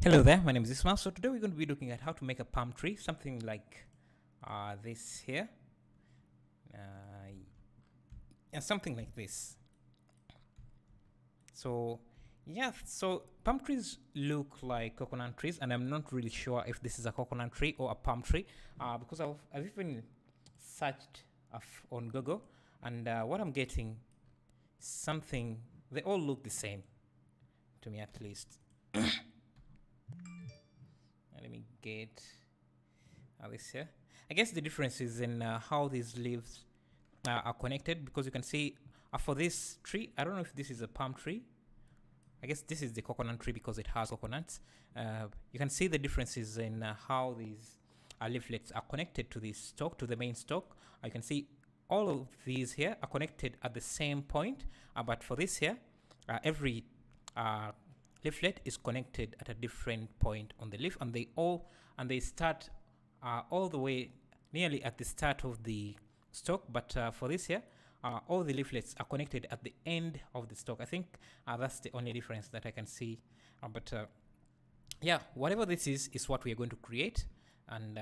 Hello there, my name is Ismail. So today we're going to be looking at how to make a palm tree, something like this here, and something like this. So yeah, so palm trees look like coconut trees, and I'm not really sure if this is a coconut tree or a palm tree because I've even searched on Google, and what I'm getting, something, they all look the same to me at least. Let me get this here. I guess the difference is in how these leaves are connected, because you can see for this tree, I don't know if this is a palm tree. I guess this is the coconut tree because it has coconuts. You can see the differences in how these leaflets are connected to this stalk, to the main stalk. You can see all of these here are connected at the same point, but for this here, every leaflet is connected at a different point on the leaf, and they start all the way nearly at the start of the stalk. But for this here, all the leaflets are connected at the end of the stalk. I think that's the only difference that I can see. But yeah, whatever this is what we are going to create. And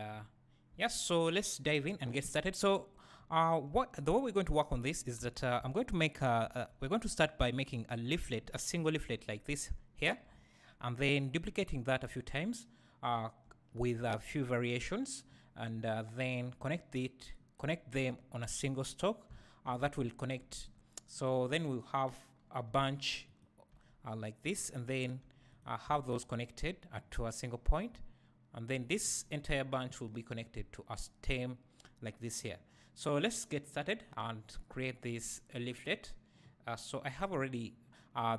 yeah, so let's dive in and get started. So the way we're going to work on this is that I'm going to make we're going to start by making a leaflet, a single leaflet like this here, and then duplicating that a few times with a few variations, and then connect them on a single stalk that will connect. So then we'll have a bunch like this, and then have those connected to a single point, and then this entire bunch will be connected to a stem like this here. So let's get started and create this leaflet. So I have already I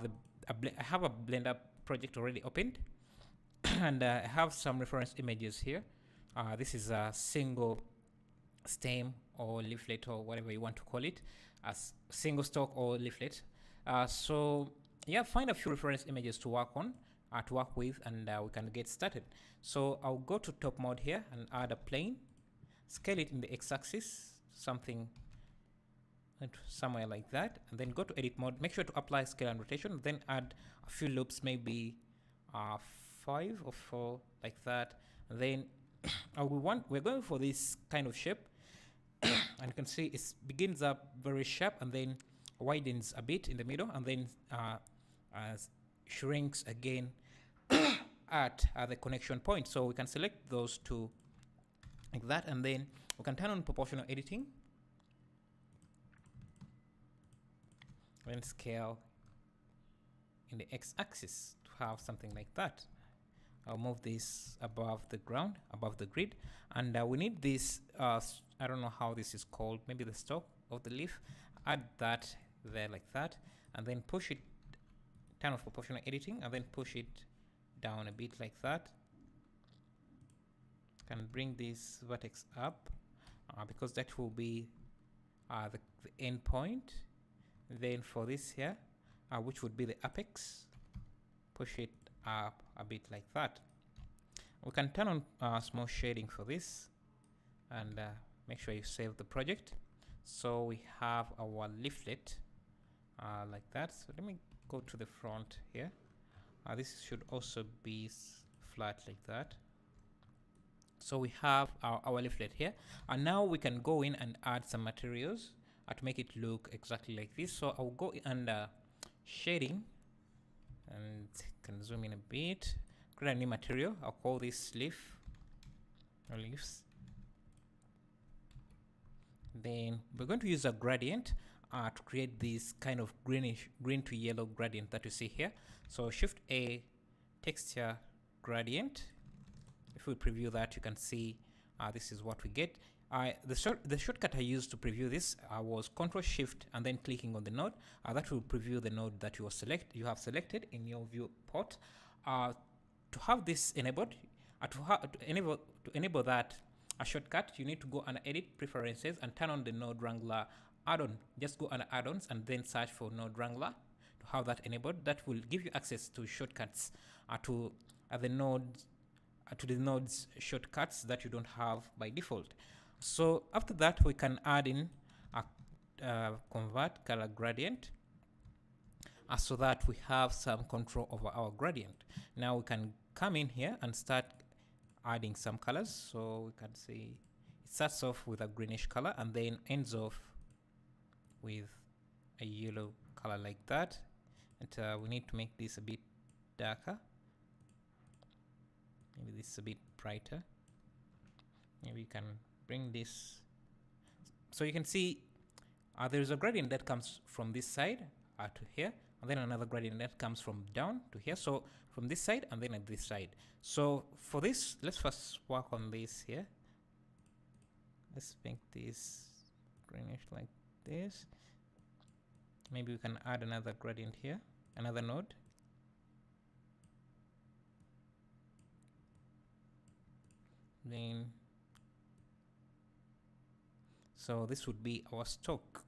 have a Blender project already opened, and I have some reference images here. This is a single stem or leaflet, or whatever you want to call it, as single stalk or leaflet. So yeah, find a few reference images to work on, to work with, and we can get started. So I'll go to top mode here and add a plane, scale it in the x-axis, something somewhere like that, and then go to edit mode, make sure to apply scale and rotation, then add a few loops, maybe 5 or 4 like that, and then we're going for this kind of shape. And you can see it begins up very sharp and then widens a bit in the middle, and then shrinks again at the connection point. So we can select those two like that, and then we can turn on proportional editing, then scale in the x-axis to have something like that. I'll move this above the ground, above the grid, and we need this, I don't know how this is called, maybe the stalk of the leaf. Add that there like that, and then push it, turn off proportional editing, and then push it down a bit like that. Can bring this vertex up because that will be the end point. Then for this here, which would be the apex, push it up a bit like that. We can turn on small shading for this, and make sure you save the project. So we have our leaflet like that. So let me go to the front here. This should also be flat like that. So we have our leaflet here, and now we can go in and add some materials to make it look exactly like this. So I'll go under shading and can zoom in a bit, create a new material. I'll call this leaf or leaves. Then we're going to use a gradient to create this kind of green to yellow gradient that you see here. So Shift A, texture gradient. If we preview that, you can see this is what we get. The shortcut I used to preview this was Control Shift and then clicking on the node. That will preview the node that you have selected in your viewport. To have this enabled, to enable that shortcut, you need to go under Edit Preferences and turn on the Node Wrangler add-on. Just go under Add-ons and then search for Node Wrangler to have that enabled. That will give you access to shortcuts to the node's shortcuts that you don't have by default. So after that, we can add in a convert color gradient so that we have some control over our gradient. Now we can come in here and start adding some colors. So we can see it starts off with a greenish color and then ends off with a yellow color like that. And we need to make this a bit darker. Maybe this is a bit brighter. Maybe you can bring this. So you can see there is a gradient that comes from this side to here, and then another gradient that comes from down to here. So from this side and then at this side. So for this, let's first work on this here. Let's make this greenish like this. Maybe we can add another gradient here, another node. Then, so this would be our stalk.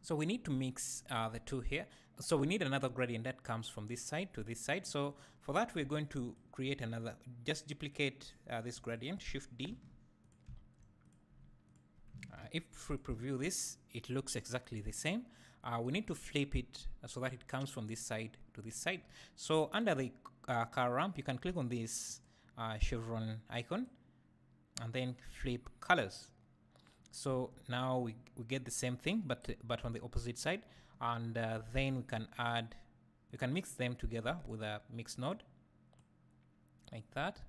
So we need to mix the two here. So we need another gradient that comes from this side to this side. So for that, we're going to create another, just duplicate this gradient, Shift D. If we preview this, it looks exactly the same. We need to flip it so that it comes from this side to this side. So under the car ramp, you can click on this chevron icon and then flip colors. So now we get the same thing, but on the opposite side. And then we can mix them together with a mix node like that.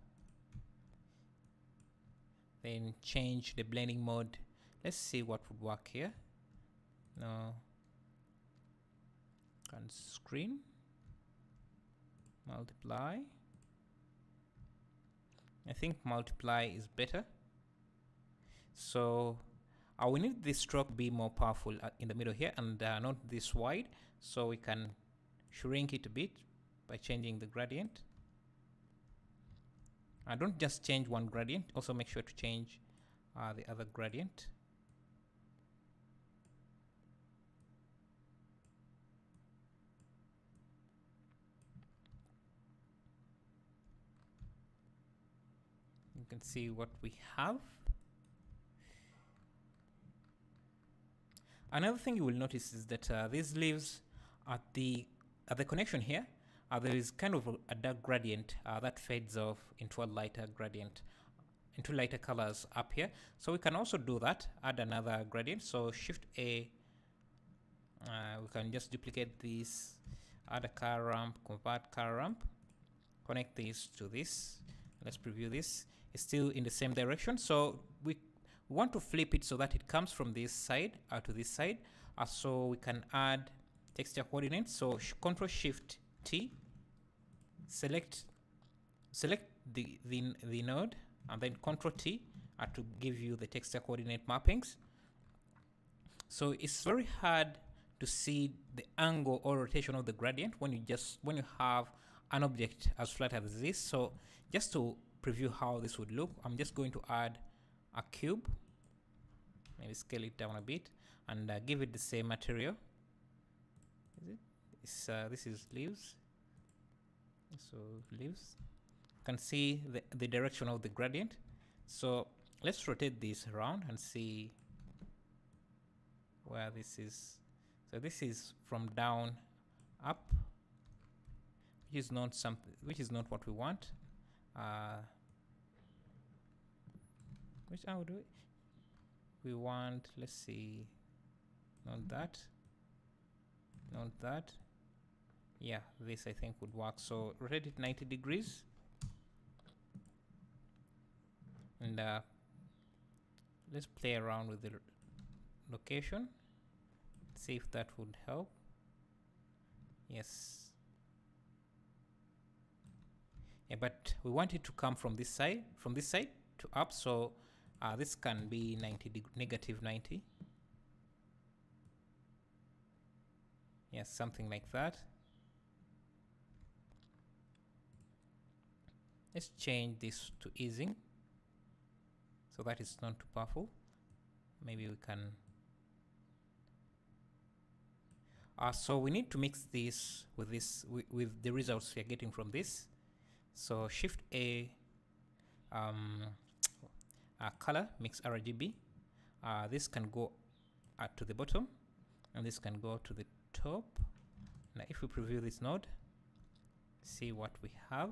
Then change the blending mode. Let's see what would work here. No. Can screen. Multiply. I think multiply is better. So we need this stroke to be more powerful in the middle here and not this wide. So we can shrink it a bit by changing the gradient. Don't just change one gradient. Also make sure to change the other gradient. You can see what we have. Another thing you will notice is that these leaves at the connection here, there is kind of a dark gradient that fades off into a lighter gradient, into lighter colors up here. So we can also do that, add another gradient. So Shift A, we can just duplicate this, add a car ramp, convert car ramp, connect this to this. Let's preview this. It's still in the same direction. So we want to flip it so that it comes from this side to this side. So we can add texture coordinates. So Control Shift T, select the node, and then Control T to give you the texture coordinate mappings. So it's very hard to see the angle or rotation of the gradient when you have an object as flat as this. So just to preview how this would look, I'm just going to add a cube, maybe scale it down a bit, and give it the same material. This is leaves. So leaves. You can see the direction of the gradient. So let's rotate this around and see where this is. So this is from down up, which is not what we want. Which I would do it. We want, let's see, not that. Yeah, this I think would work. So rotate it 90 degrees. And let's play around with the location. See if that would help. Yes. Yeah, but we want it to come from this side to up. So this can be negative 90. Yes, something like that. Let's change this to easing so that it's not too powerful. Maybe we can. So we need to mix this with the results we are getting from this. So Shift A, color, mix RGB. This can go to the bottom, and this can go to the top. Now if we preview this node, see what we have.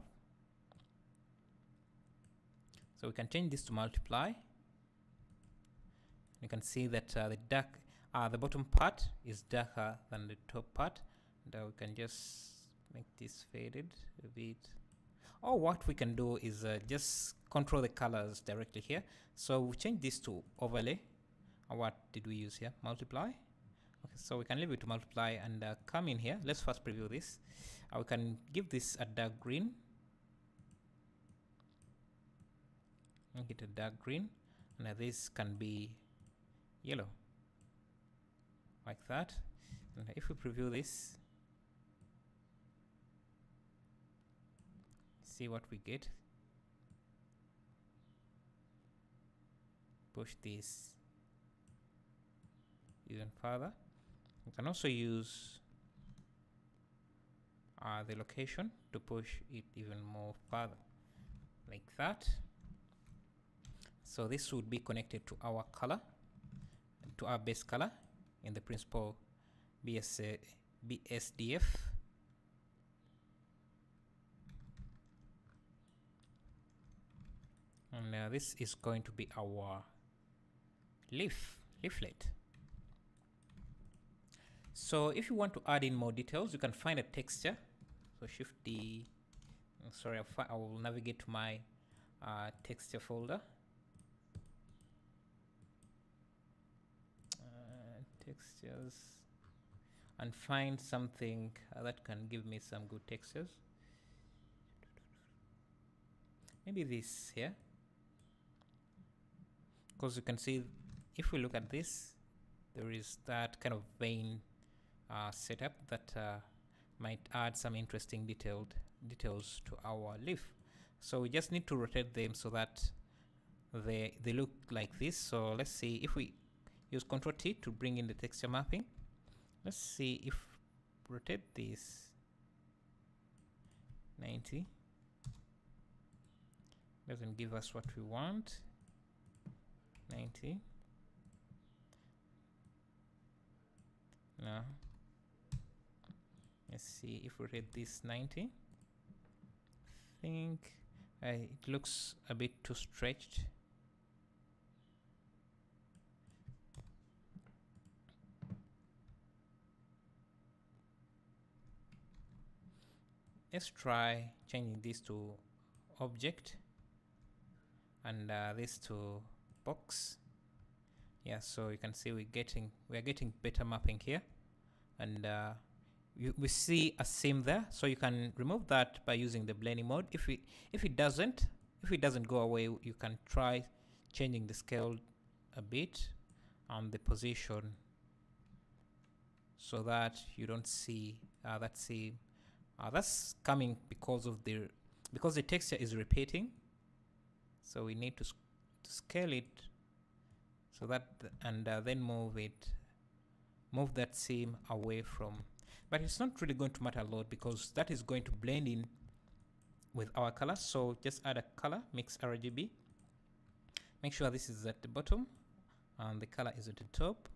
So we can change this to multiply. You can see that the bottom part is darker than the top part. And we can just make this faded a bit. Or what we can do is just control the colors directly here. So we change this to overlay. What did we use here? Multiply. Okay, so we can leave it to multiply and come in here. Let's first preview this. We can give this a dark green. Make it a dark green, and this can be yellow, like that. And if we preview this, see what we get. Push this even further. We can also use the location to push it even more further, like that. So this would be connected to our color, to our base color in the principal BSDF. And this is going to be our leaflet. So if you want to add in more details, you can find a texture. So Shift D. Sorry, I will navigate to my texture folder. Textures, and find something that can give me some good textures. Maybe this here, because you can see if we look at this, there is that kind of vein setup that might add some interesting details to our leaf. So we just need to rotate them so that they look like this. So let's see if we use Ctrl T to bring in the texture mapping. Let's see if rotate this 90 doesn't give us what we want. 90. Now let's see if we rotate this 90. I think it looks a bit too stretched. Let's try changing this to object and this to box. Yeah, so you can see we are getting better mapping here, and we see a seam there. So you can remove that by using the blending mode. If it doesn't go away, you can try changing the scale a bit and the position so that you don't see that seam. That's coming because the texture is repeating, so we need to scale it so that and then move that seam away from. But it's not really going to matter a lot because that is going to blend in with our color. So just add a color, mix RGB. Make sure this is at the bottom and the color is at the top.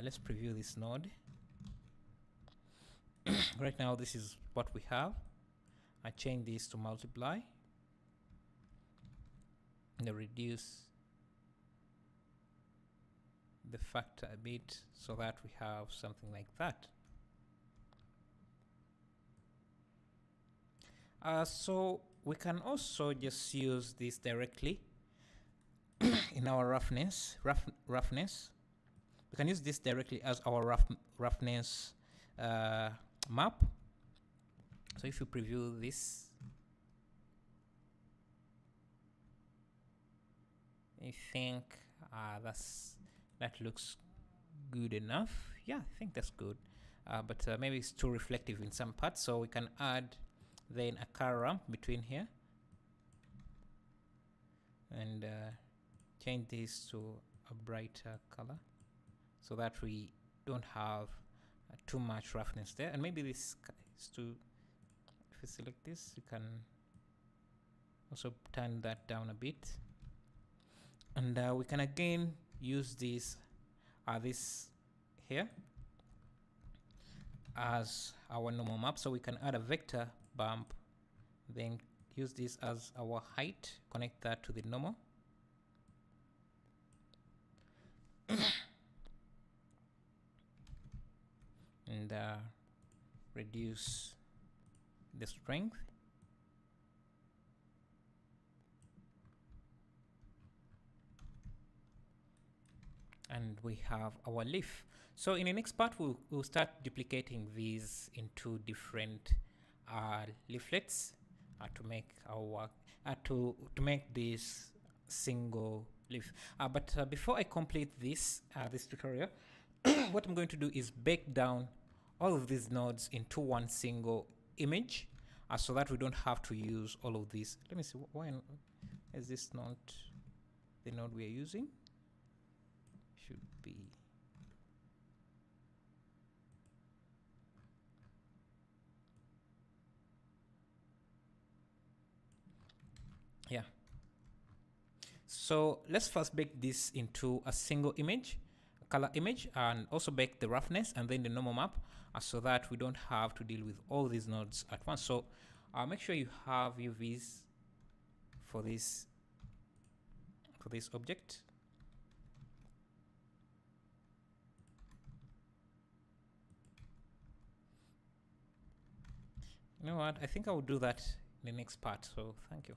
Let's preview this node. Right now this is what we have. I change this to multiply and reduce the factor a bit so that we have something like that. So we can also just use this directly in our roughness. We can use this directly as our roughness map. So if you preview this, I think that looks good enough. Yeah, I think that's good. But maybe it's too reflective in some parts, so we can add then a color ramp between here and change this to a brighter color so that we don't have too much roughness there. And maybe this is too, if you select this, you can also turn that down a bit, and we can again use this here as our normal map. So we can add a vector bump, then use this as our height, connect that to the normal. And reduce the strength. And we have our leaf. So in the next part, we'll start duplicating these into different leaflets to make our to make this single leaf. But before I complete this this tutorial, what I'm going to do is break down all of these nodes into one single image, so that we don't have to use all of these. Let me see, why is this not the node we are using? Should be, yeah. So let's first bake this into a single image, a color image, and also bake the roughness and then the normal map, so that we don't have to deal with all these nodes at once. So make sure you have UVs for this object. You know what? I think I will do that in the next part. So thank you.